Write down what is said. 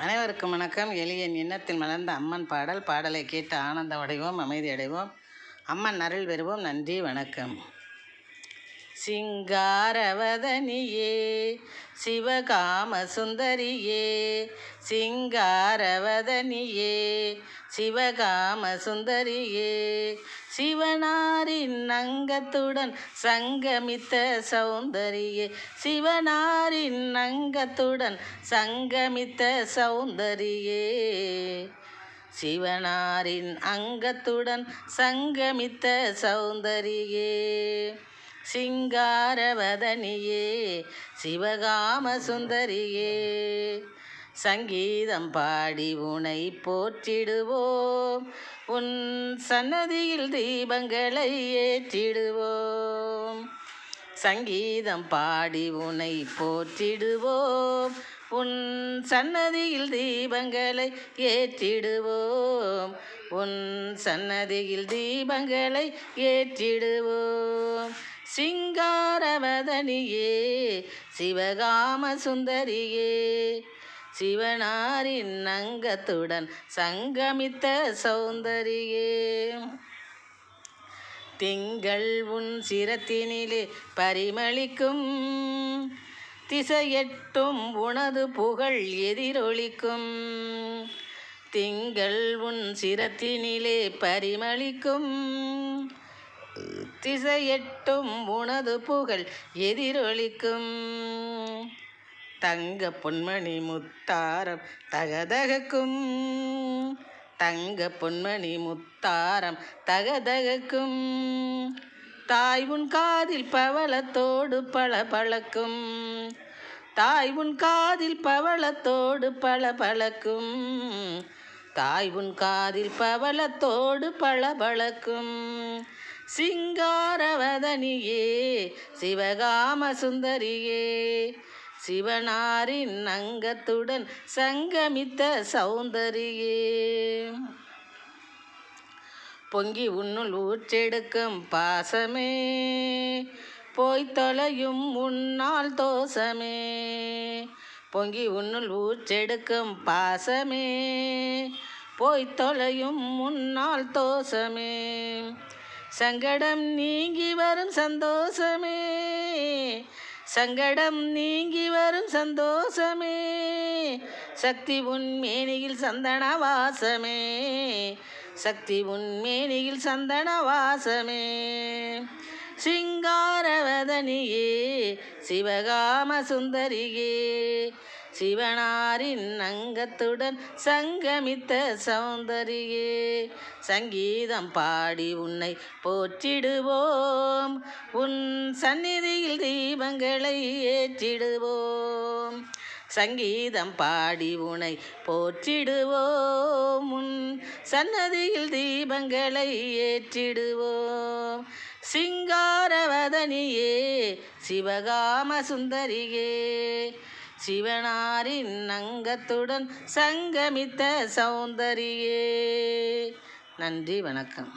அனைவருக்கும் வணக்கம். எளியன் எண்ணத்தில் மலர்ந்த அம்மன் பாடலை கேட்டு ஆனந்தம் அடைவோம், அமைதி அடைவோம், அம்மன் அருள் பெறுவோம். நன்றி, வணக்கம். சிங்காரவதனியே சிவகாம சுந்தரியே, சிங்காரவதனியே சிவகாம சுந்தரியே, சிவனாரின் அங்கத்துடன் சங்கமித்த சௌந்தரியே, சிவனாரின் அங்கத்துடன் சங்கமித்த சௌந்தரியே, சிவனாரின் அங்கத்துடன் சங்கமித்த சௌந்தரியே, சிங்காரவதனியே சிவகாம சுந்தரியே, சங்கீதம் பாடி உனை போற்றிடுவோம், உன் சன்னதியில் தீபங்களை ஏற்றிடுவோம். சங்கீதம் பாடி உனை போற்றிடுவோம், உன் சன்னதியில் தீபங்களை ஏற்றிடுவோம், உன் சன்னதியில் தீபங்களை ஏற்றிடுவோம். சிங்காரவதனியே சிவகாம சுந்தரியே, சிவனாரின் அங்கத்துடன் சங்கமித்த சௌந்தரியே, திங்கள் உன் சிரத்தினிலே பரிமளிக்கும், திசையெட்டும் உனது புகழ் எதிரொலிக்கும், திங்கள் உன் சிரத்தினிலே பரிமளிக்கும், திசையெட்டும் உனது புகழ் எதிரொலிக்கும், தங்க பொன்மணி முத்தாரம் தகதகக்கும், தங்க பொன்மணி முத்தாரம் தகதகக்கும், தாய் உன் காதில் பவளத்தோடு பளபளக்கும், தாய் உன் காதில் பவளத்தோடு பளபளக்கும், தாய் உன் காதில் பவளத்தோடு பளபளக்கும். சிங்காரவதனியே சிவகாம சுந்தரியே, சிவனாரின் அங்கத்துடன் சங்கமித்த சௌந்தரியே, பொங்கி உன்னுள் ஊற்றெடுக்கும் பாசமே போய் தொலையும் உன்னால் தோசமே, பொங்கி உன்னுள் ஊற்றெடுக்கும் பாசமே போய் தொலையும் உன்னால் தோசமே, சங்கடம் நீங்கி வரும் சந்தோஷமே, சங்கடம் நீங்கி வரும் சந்தோஷமே, சக்தி உன் மேனியில் சந்தன வாசமே, சக்தி உன் மேனியில் சந்தன வாசமே, சிங்காரவதனியே சிவகாம சுந்தரியே, சிவனாரின் அங்கத்துடன் சங்கமித்த சௌந்தரியே, சங்கீதம் பாடி உன்னை போற்றிடுவோம், உன் சந்நிதியில் தீபங்களை ஏற்றிடுவோம். சங்கீதம் பாடி உன்னை போற்றிடுவோம், உன் சன்னதியில் தீபங்களை ஏற்றிடுவோம். சிங்காரவதனியே சிவகாம சுந்தரியே, சிவனாரின் அங்கத்துடன் சங்கமித்த சௌந்தரியே. நன்றி, வணக்கம்.